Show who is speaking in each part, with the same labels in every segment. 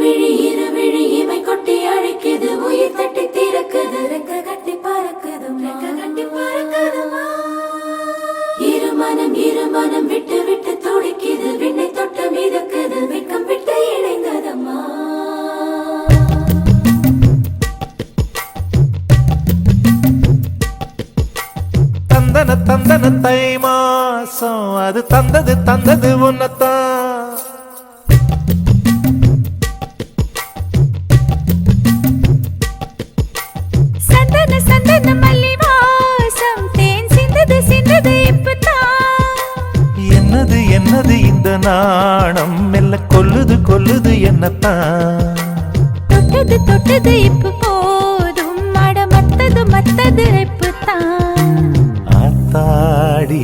Speaker 1: விழி இருவிழி இமை கொட்டி அழைக்குது உயிர் தட்டி திறக்குது ரெக்க கட்டி பறக்குது ரெக்க கட்டி பறக்குதுமா இருமனம் விட்டு விட்டு துடிக்குது விண்ணை தொட்டு மிதக்குது வெக்கம் விட்டு இணைந்ததம்மா
Speaker 2: தந்தன தந்தன தை மாசம் அது தந்தது உன்னத்தான் என்னது இந்த நாணம் மெல்ல கொல்லுது என்னத்தான்
Speaker 1: தொட்டது இப்ப போதும் மத்தது இப்பதான்
Speaker 2: ஆத்தாடி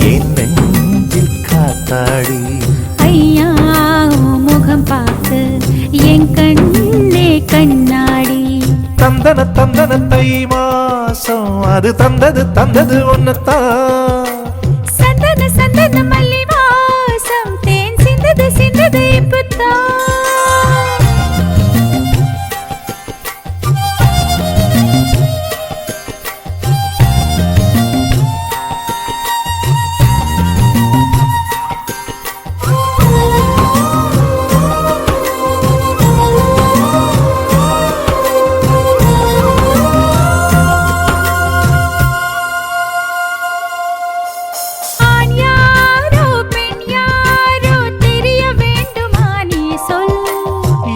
Speaker 2: என் நெஞ்சில் காத்தாடி
Speaker 1: ஐயா முகம் பார்த்து என் கண்ணே கண்ணாடி
Speaker 2: தந்தன தை மாசம் அது தந்தது உன்னத்தான்
Speaker 1: சந்தன மல்லி வாசம் தேன் சிந்தது இப்பதான்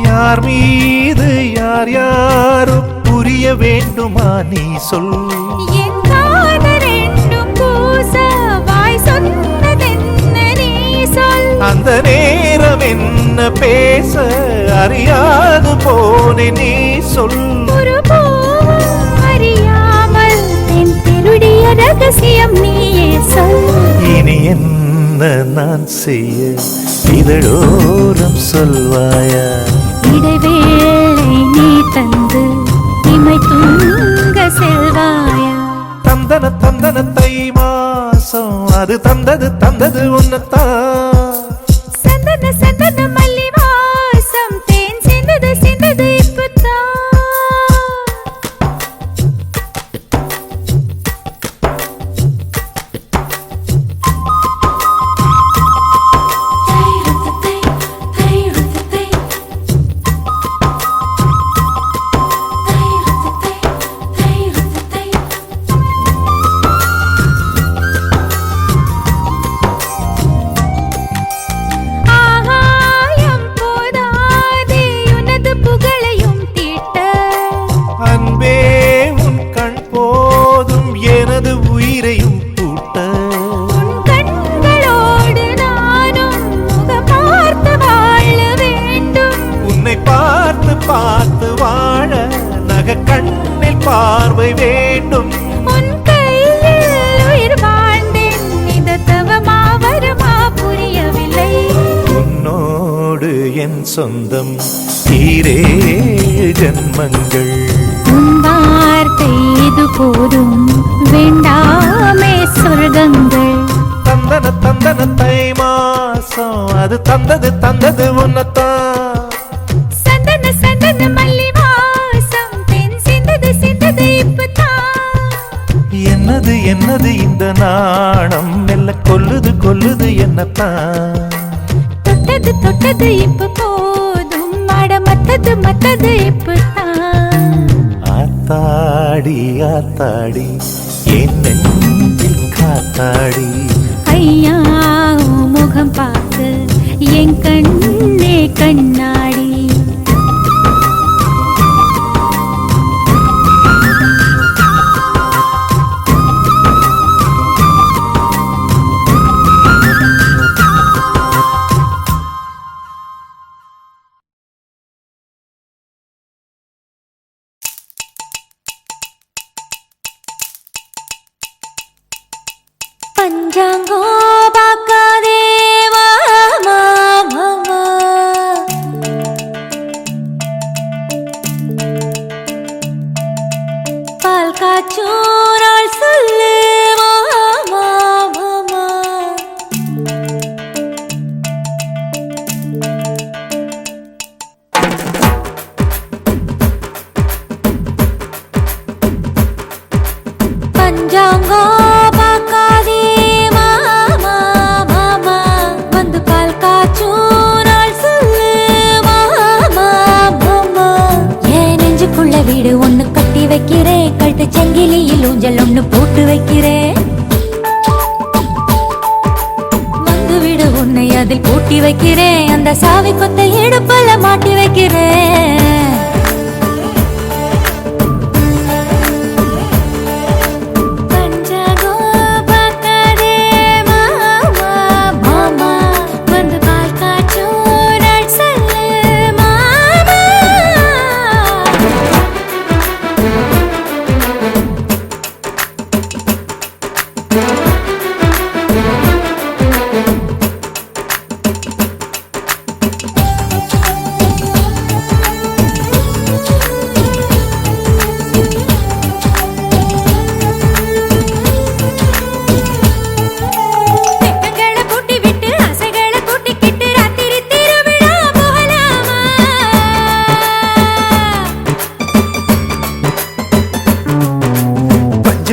Speaker 2: யார் மீது யாரோ புரிய வேண்டுமா நீ சொல்
Speaker 1: என் காதரெண்டும் பூச வாய் சொன்னதென்ன நீ சொல்
Speaker 2: அந்த நேரம் என்ன பேச அறியாது போனே நீ சொல்
Speaker 1: ஒரு பூவும் அறியாமல் என் திருடிய ரகசியம் நீயே சொல்
Speaker 2: இனி என்ன நான் செய்ய இதழோரம் சொல்வாயா
Speaker 1: இடைவேளை நீ தந்து இமை தூங்க செல்வாயா
Speaker 2: தந்தன தை மாசம் அது தந்தது உன்னத்தான்
Speaker 1: சந்தன மல்லி வாசம் தேன் சிந்தது இப்பதான்
Speaker 2: பார்த்து வாழ நக கண்ணில் பார்வை வேண்டும்
Speaker 1: உன் கையில் உயிர் வாழ்ந்தேன் இந்த தவமா வருமா புரியவில்லை
Speaker 2: உன்னோடு என் சொந்தம் ஈரே ஜன்மங்கள்
Speaker 1: உன் வார்த்தை இது போதும் வேண்டாமே சொர்க்கங்கள்
Speaker 2: தந்தன தை மாசம் அது தந்தது உன்னத்தான்
Speaker 1: சந்தன மல்லி வாசம் தேன் சிந்தது இப்பதான்
Speaker 2: என்னது இந்த நாணம் மெல்ல கொல்லுது என்னத்தான்
Speaker 1: தொட்டது இப்ப போதும் மத்தது இப்பதான்
Speaker 2: ஆத்தாடி என் நெஞ்சில் காத்தாடி
Speaker 1: ஐயா முகம் பார்த்து என் கண்ணே கண்ணாடி பஞ்சாங்கோ பாக்காதேவா மாமா பால் காச்சும் நாள் சொல்லு மாமா வீடு ஒண்ணு கட்டி வைக்கிறேன், கழுத்து சங்கிலியில் ஊஞ்சல் ஒண்ணு போட்டு வைக்கிறேன். வந்து வீடு உன்னை அதில் பூட்டி வைக்கிறேன், அந்த சாவி கொத்த இடுப்புல மாட்டி வைக்கிறேன்.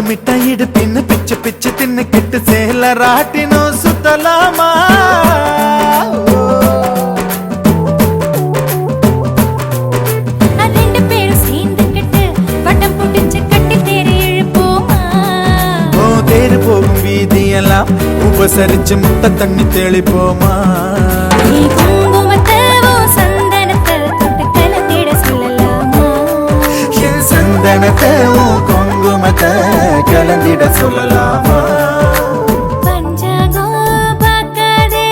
Speaker 2: மிட்டாயிடு பின்னு பிச்சு பிச்சு தின்னு கிட்டு சேல ராட்டினோ சுத்தலாமா?
Speaker 1: ரெண்டு பேரும் சேர்ந்துக்கிட்டு வட்டம் புடிச்சு கட்டி தேரு இழுப்போமா?
Speaker 2: ஓ தேரு போகும் வீதியெல்லாம் உபசரிச்சு முட்டை தண்ணி தெளிப்போமா? சந்தனத்தை குங்குமத்தை கலந்திட சொல்லலாமா?
Speaker 1: பஞ்சாங்கோ பார்க்காதே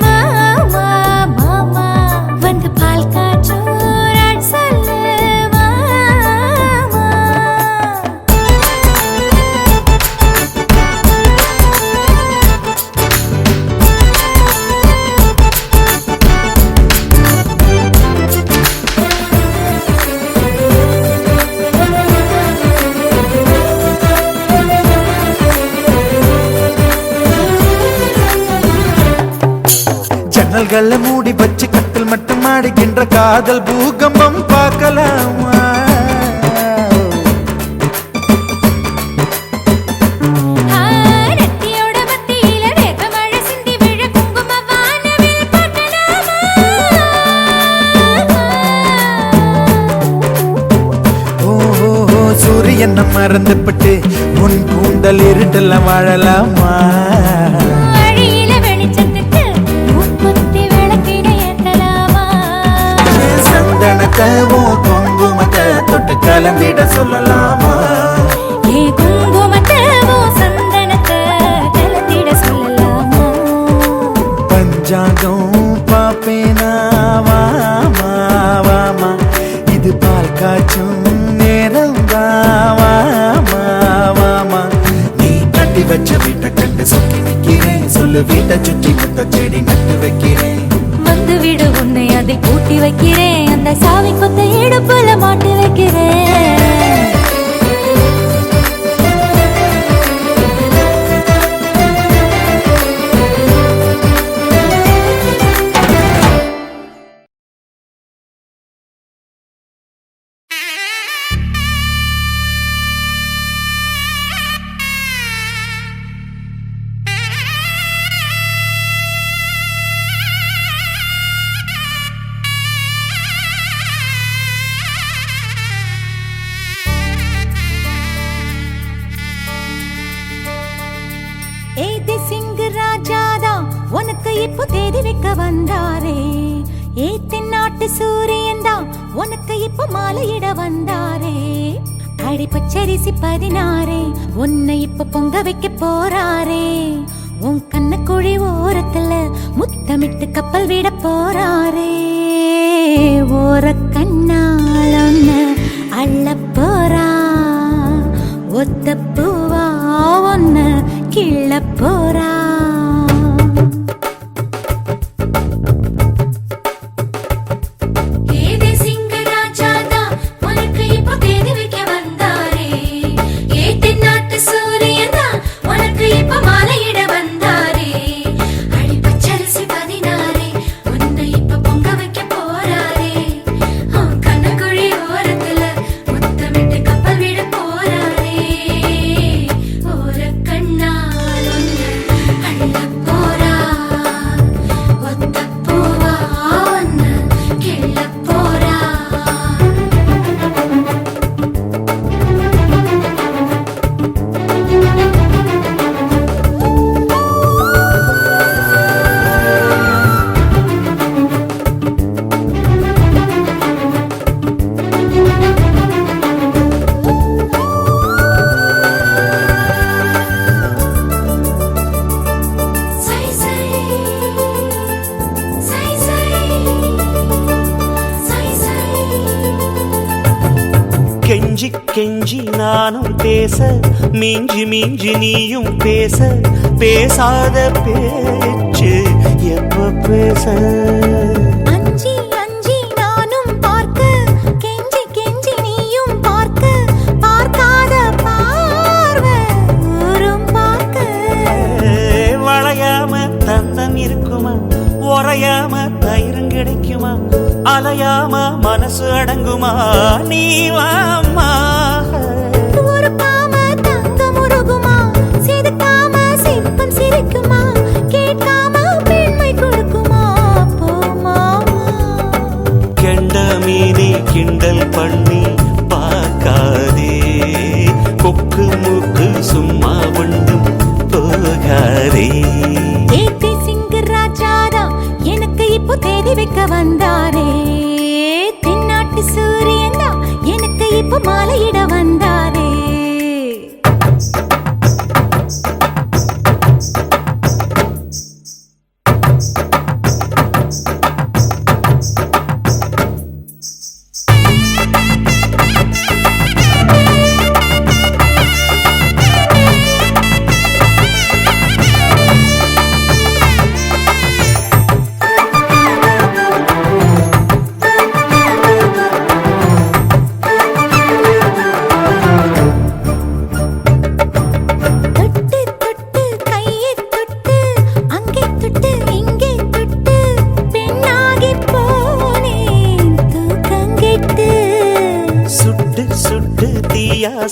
Speaker 1: மாமா மாமா, வந்து பால் காய்ச்சோராட் சொல்லு மாமா.
Speaker 2: ஜன்னல்கள மூடி வச்சு கட்டில் மட்டும் ஆடுகின்ற காதல் பூகம்பம் பார்க்கலாமா? சூரியன் மறந்துபட்டு உன் கூந்தல் இருட்டல வாழலாமா? குங்குமத்தை தொட்டு கலந்திட சொல்லலாமா?
Speaker 1: குங்குமத்தை சந்தனத்தை கலந்திட சொல்லலாமா?
Speaker 2: பஞ்சாங்கம் பாப்பேனா வாமா வாமா, இது பால் காய்ச்சும் நேரம் வாமா வாமா. நீ கட்டி வச்ச வீட்டை கண்டு சுத்தி வைக்கிறேன், சொல்லு வீட்டை சுற்றி முத்த செடி நட்டு வைக்கிறேன்.
Speaker 1: வந்து வீடு உன்னை அதில் பூட்டி வைக்கிறேன், அந்த சாவி கொத்த இடுப்புல மாட்டி வைக்கிறேன். உனக்கு இப்போ தேதி வைக்க வந்தாரே, தென்னாட்டு சூரியன் தான் உனக்கு இப்போ மாலையிட வந்தாரே. அடி பச்சரிசி 16 உன்னை இப்ப பொங்க வைக்க போறாரே. உன் கண்ண குழி ஓரத்துல முத்தமிட்டு கப்பல் விட போறாரே. ஓர கண்ணால் ஒன்னு அள்ள போறா, ஒத்த பூவா ஒன்னு கிள்ள போறா.
Speaker 3: கெஞ்சி கெஞ்சி நானும் பேச மிஞ்சி மிஞ்சி நீயும் பேச பேசாத பேச்சு எப்ப பேச
Speaker 1: அஞ்சி அஞ்சி நானும் பார்க்க கெஞ்சி கெஞ்சி நீயும் பார்க்க பார்க்காத பார்வை ஊரும் பார்க்க
Speaker 3: வளையாம தந்தம் இருக்குமா உறையாம தயிரும் கிடைக்குமா அலையாம மனசு அடங்குமா நீ வாம்மா
Speaker 1: ஒரு காம தங்கம் உருகுமா செதுக்காம சிற்பம் சிரிக்குமா கேட்காம பெண்மை கொடுக்குமா போமா
Speaker 3: கெண்ட மீனி கிண்டல் பண்ணி பார்க்காதே கொக்கு மூக்கு சும்மா ஒன்றும் போகாதே
Speaker 1: ஏத்தி சிங்கு ராஜாதா எனக்கு இப்போ தேதி வைக்க வந்தாரே தென்னாட்டு சூரியன் தான் எனக்கு இப்போ மாலையிட வந்தாரே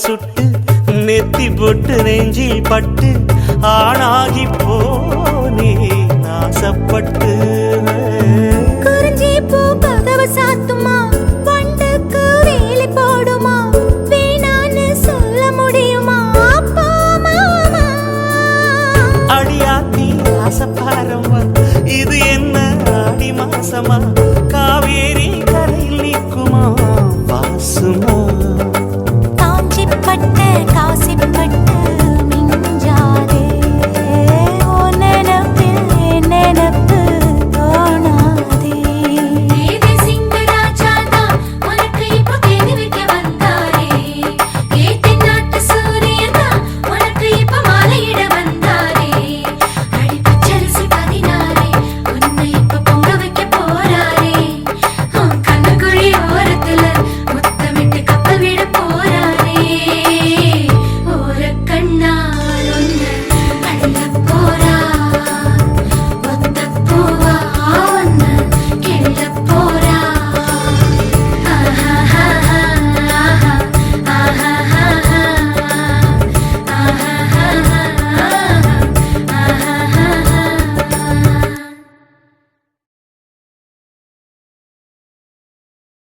Speaker 3: சுட்டு நெத்தி போட்டு நெஞ்சில் பட்டு ஆணாகி போனே நாசப்பட்டு
Speaker 1: குறிஞ்சி பூ கதவு சாத்துமா பண்டுக்கு வேலை போடுமா வேணான்னு சொல்ல முடியுமா அப்பா மாமா
Speaker 3: அடியாத்தி ஆசப்பாரம்மா இது என்ன ஆடி மாசமா காவேரி கரையில் நிற்குமா வாசுமா
Speaker 1: காஞ்சி பட்ட காசி